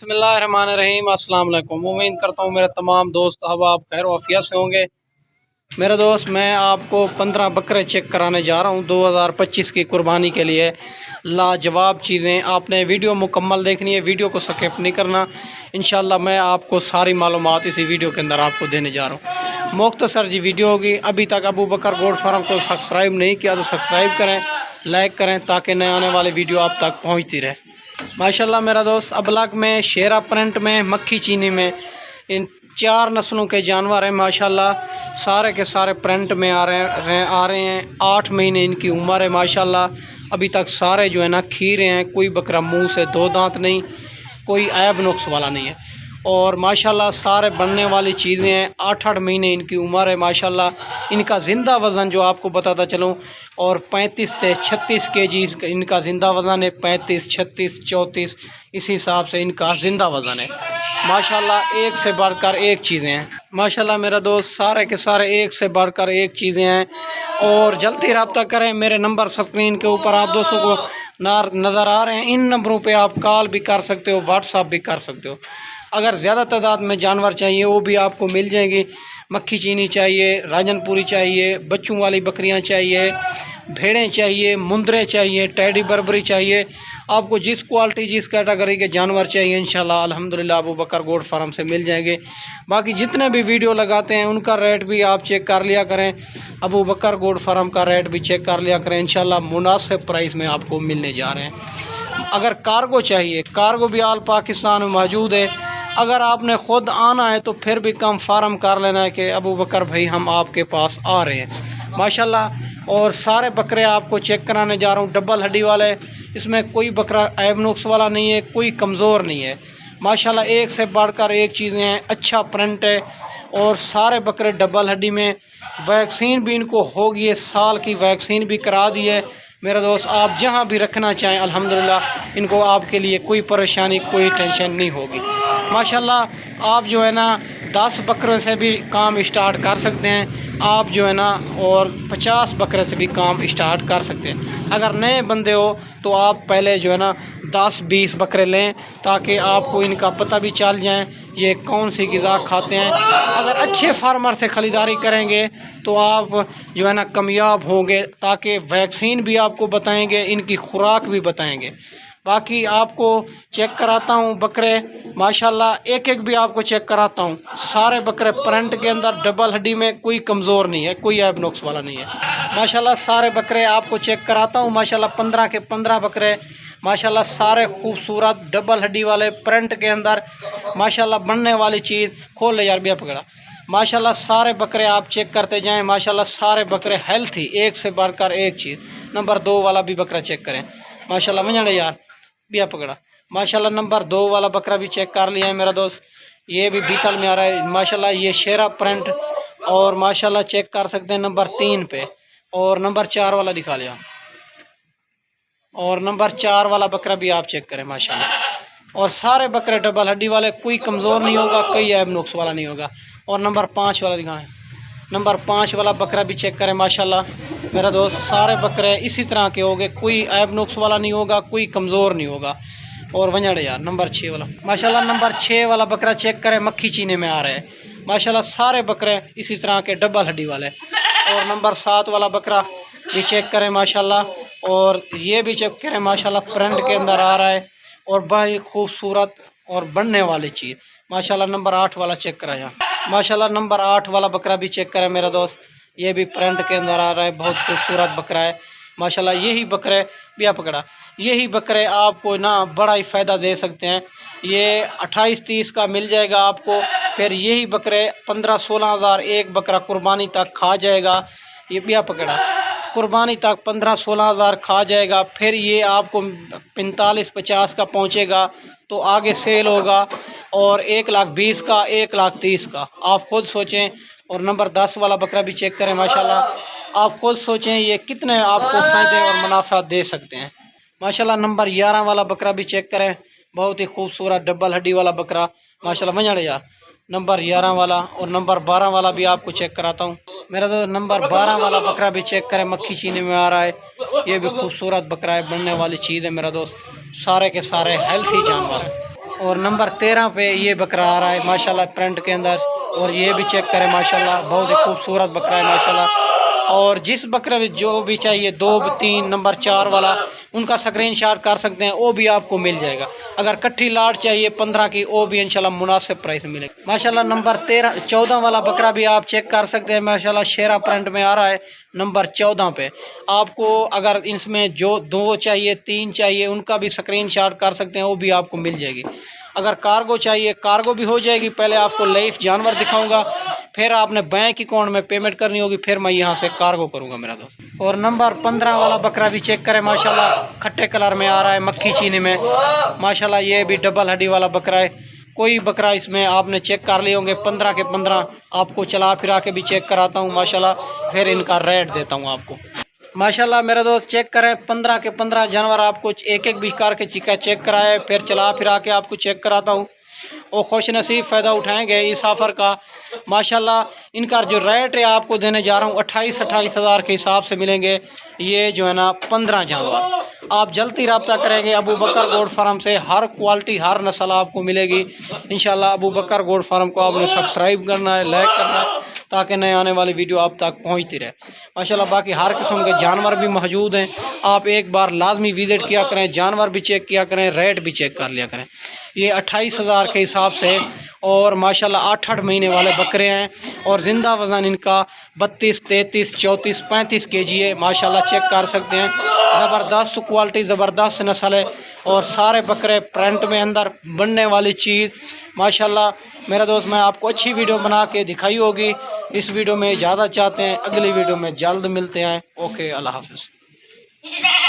बिस्मिल्लाहिर्रहमानिर्रहीम। अस्सलाम वालेकुम। उम्मीद करता हूँ मेरे तमाम दोस्त अब आप खैर वाफियत से होंगे। मेरे दोस्त, मैं आपको 15 बकरे चेक कराने जा रहा हूँ 2025 की कुर्बानी के लिए। लाजवाब चीज़ें, आपने वीडियो मुकम्मल देखनी है, वीडियो को स्किप नहीं करना। इंशाल्लाह मैं आपको सारी मालूमात इसी वीडियो के अंदर आपको देने जा रहा हूँ। मुख्तसर जी वीडियो होगी। अभी तक अबू बकर गोट फार्म को सब्सक्राइब नहीं किया तो सब्सक्राइब करें, लाइक करें, ताकि नए आने वाली वीडियो आप तक पहुँचती रहे। माशाल्लाह मेरा दोस्त, अबलग में, शेरा प्रिंट में, मक्खी चीनी में, इन 4 नस्लों के जानवर हैं। माशाल्लाह सारे के सारे प्रिंट में आ रहे हैं। 8 महीने इनकी उम्र है। माशाल्लाह अभी तक सारे जो है ना खीरे हैं। कोई बकरा मुंह से 2 दांत नहीं, कोई ऐब नुक्स वाला नहीं है। और माशाल्लाह सारे बनने वाली चीज़ें हैं। 8-8 महीने इनकी उम्र है। माशाल्लाह इनका ज़िंदा वज़न जो आपको बताता चलूँ, और 35 से 36 केजी इनका ज़िंदा वज़न है। 35, 36, 34 इसी हिसाब से इनका ज़िंदा वज़न है। माशाल्लाह एक से बढ़कर एक चीज़ें हैं। माशाल्लाह मेरा दोस्त, सारे के सारे एक से बढ़कर एक चीज़ें हैं। और जल्दी रब्ता करें। मेरे नंबर स्क्रीन के ऊपर आप दोस्तों को नज़र आ रहे हैं। इन नंबरों पे आप कॉल भी कर सकते हो, व्हाट्सअप भी कर सकते हो। अगर ज़्यादा तादाद में जानवर चाहिए वो भी आपको मिल जाएंगी। मक्खी चीनी चाहिए, राजनपुरी चाहिए, बच्चों वाली बकरियां चाहिए, भेड़ें चाहिए, मुंदरे चाहिए, टैडी बर्बरी चाहिए, आपको जिस क्वालिटी जिस कैटेगरी के जानवर चाहिए इंशाल्लाह अल्हम्दुलिल्लाह अबू बकर गोट फार्म से मिल जाएंगे। बाकी जितने भी वीडियो लगाते हैं उनका रेट भी आप चेक कर लिया करें। अबू बकर गोट फार्म का रेट भी चेक कर लिया करें। इंशाल्लाह मुनासिब प्राइस में आपको मिलने जा रहे हैं। अगर कार्गो चाहिए, कार्गो भी आल पाकिस्तान में मौजूद है। अगर आपने ख़ुद आना है तो फिर भी कम फार्म कर लेना है कि अबू बकर भाई हम आपके पास आ रहे हैं। माशाल्लाह और सारे बकरे आपको चेक कराने जा रहा हूँ डबल हड्डी वाले। इसमें कोई बकरा ऐब नुक्स वाला नहीं है, कोई कमज़ोर नहीं है। माशाल्लाह एक से बढ़कर एक चीज़ें हैं। अच्छा प्रिंट है और सारे बकरे डबल हड्डी में। वैक्सीन भी इनको होगी, ये साल की वैक्सीन भी करा दी है। मेरा दोस्त, आप जहाँ भी रखना चाहें अल्हम्दुलिल्लाह इनको आपके लिए कोई परेशानी, कोई टेंशन नहीं होगी। माशाल्लाह आप जो है ना 10 बकरों से भी काम स्टार्ट कर सकते हैं आप जो है ना, और 50 बकरे से भी काम स्टार्ट कर सकते हैं। अगर नए बंदे हो तो आप पहले जो है ना 10-20 बकरे लें, ताकि आपको इनका पता भी चल जाए ये कौन सी ग़िज़ा खाते हैं। अगर अच्छे फार्मर से ख़रीदारी करेंगे तो आप जो है ना कामयाब होंगे, ताकि वैक्सीन भी आपको बताएंगे, इनकी खुराक भी बताएंगे। बाकी आपको चेक कराता हूँ बकरे, माशाल्लाह एक एक भी आपको चेक कराता हूँ। सारे बकरे प्रिंट के अंदर डबल हड्डी में, कोई कमज़ोर नहीं है, कोई ऐब नुक्स वाला नहीं है। माशाल्लाह सारे बकरे आपको चेक कराता हूँ। माशाल्लाह 15 के 15 बकरे माशाल्लाह सारे खूबसूरत डबल हड्डी वाले प्रिंट के अंदर। माशाल्लाह बनने वाली चीज़। खोल ले यार, बिया पकड़ा। माशाल्लाह सारे बकरे आप चेक करते जाएँ। माशाल्लाह सारे बकरे हेल्थी, एक से बढ़कर एक चीज़। नंबर 2 वाला भी बकरा चेक करें। माशाल्लाह मजाने यार, बिया पकड़ा। माशाल्लाह नंबर 2 वाला बकरा भी चेक कर लिया है मेरा दोस्त। ये भी बीतल में आ रहा है। माशाल्लाह ये शेरा प्रिंट। और माशाल्लाह चेक कर सकते हैं नंबर 3 पे। और नंबर 4 वाला दिखा लिया। और नंबर 4 वाला बकरा भी आप चेक करें माशाल्लाह। और सारे बकरे डबल हड्डी वाले, कोई कमज़ोर नहीं होगा, कोई ऐब नुक्स वाला नहीं होगा। और नंबर 5 वाला दिखाएं। नंबर 5 वाला बकरा भी चेक करें। माशाल्लाह मेरा दोस्त सारे बकरे इसी तरह के होंगे, कोई ऐब नुक्स वाला नहीं होगा, कोई कमज़ोर नहीं होगा। और वंजड़ यार नंबर 6 वाला। माशाल्लाह नंबर 6 वाला बकरा चेक करें, मक्खी चीने में आ रहे हैं। माशाल्लाह सारे बकरे इसी तरह के डबल हड्डी वाले। और नंबर 7 वाला बकरा भी चेक करें माशाल्लाह। और ये भी चेक करें माशाल्लाह, प्रिंट के अंदर आ रहा है और बड़ी खूबसूरत और बनने वाली चीज़। माशाल्लाह नंबर 8 वाला चेक कराया। माशाल्लाह नंबर 8 वाला बकरा भी चेक करें मेरा दोस्त। ये भी प्रिंट के अंदर आ रहा है, बहुत खूबसूरत बकरा है माशाल्लाह। यही बकरे बिया पकड़ा, यही बकरे आपको ना बड़ा ही फ़ायदा दे सकते हैं। ये 28-30 का मिल जाएगा आपको। फिर यही बकरे 15-16 हज़ार एक बकरा कुर्बानी तक खा जाएगा। ये बिया पकड़ा, कुर्बानी तक 15-16 हज़ार खा जाएगा। फिर ये आपको 45-50 का पहुँचेगा तो आगे सेल होगा। और 1,20,000 का, 1,30,000 का, आप खुद सोचें। और नंबर 10 वाला बकरा भी चेक करें माशाल्लाह। आप खुद सोचें ये कितने आपको फ़ायदे और मुनाफा दे सकते हैं। माशाल्लाह नंबर 11 वाला बकरा भी चेक करें, बहुत ही खूबसूरत डबल हड्डी वाला बकरा माशाल्लाह। मजाड़े यार नंबर 11 वाला। और नंबर 12 वाला भी आपको चेक कराता हूँ मेरा तो। नंबर 12 वाला बकरा भी चेक करें, मक्खी चीनी में आ रहा है। ये भी खूबसूरत बकरा है, बनने वाली चीज़ है मेरा दोस्त। सारे के सारे हेल्थी जानवर हैं। और नंबर 13 पे ये बकरा आ रहा है माशाल्लाह प्रिंट के अंदर। और ये भी चेक करें माशाल्लाह, बहुत ही खूबसूरत बकरा है माशाल्लाह। और जिस बकरे में जो भी चाहिए 2, 3, नंबर 4 वाला, उनका स्क्रीनशॉट कर सकते हैं, वो भी आपको मिल जाएगा। अगर कट्ठी लाट चाहिए 15 की, वो भी इंशाल्लाह मुनासिब प्राइस में मिलेगा माशाल्लाह। नंबर 14 वाला बकरा भी आप चेक कर सकते हैं माशाल्लाह, शेरा प्रिंट में आ रहा है नंबर 14 पे। आपको अगर इसमें जो 2 चाहिए 3 चाहिए, उनका भी स्क्रीनशॉट कर सकते हैं, वो भी आपको मिल जाएगी। अगर कार्गो चाहिए, कार्गो भी हो जाएगी। पहले आपको लाइफ जानवर दिखाऊंगा, फिर आपने बैंक अकाउंट में पेमेंट करनी होगी, फिर मैं यहाँ से कार्गो करूँगा मेरा दोस्त। और नंबर 15 वाला बकरा भी चेक करें माशाल्लाह, खट्टे कलर में आ रहा है मक्खी चीनी में माशाल्लाह। ये भी डबल हड्डी वाला बकरा है। कोई बकरा इसमें आपने चेक कर लिए होंगे 15 के 15, आपको चला फिरा के भी चेक कराता हूँ माशाल्लाह, फिर इनका रेट देता हूँ आपको माशाल्लाह। मेरे दोस्त चेक करें 15 के 15 जानवर आपको एक एक भी करके चेक कराए, फिर चला फिरा के आपको चेक कराता हूँ। और खुश नसीब फ़ायदा उठाएंगे इस ऑफ़र का माशाल्लाह। इनका जो रेट है आपको देने जा रहा हूँ 28 हज़ार के हिसाब से मिलेंगे। ये जो है ना 15 जानवर आप जल्दी रब्ता करेंगे अबू बकर गोड फार्म से। हर क्वालिटी हर नस्ल आपको मिलेगी इंशाल्लाह। अबू बकर गोड फार्म को आपने सब्सक्राइब करना है, लाइक करना है, ताकि नए आने वाली वीडियो आप तक पहुंचती रहे माशाल्लाह। बाकी हर किस्म के जानवर भी मौजूद हैं, आप एक बार लाजमी विज़िट किया करें, जानवर भी चेक किया करें, रेट भी चेक कर लिया करें। ये 28 हज़ार के हिसाब से और माशाल्लाह 8-8 महीने वाले बकरे हैं। और ज़िंदा वज़न इनका 32, 33, 34, 35 kg है माशाल्लाह, चेक कर सकते हैं। ज़बरदस्त क्वालिटी, ज़बरदस्त नस्ल है। और सारे बकरे प्रिंट में अंदर बनने वाली चीज़ माशाल्लाह। मेरा दोस्त मैं आपको अच्छी वीडियो बना के दिखाई होगी। इस वीडियो में इजाज़त चाहते हैं, अगली वीडियो में जल्द मिलते हैं। ओके, अल्लाह हाफ़िज़।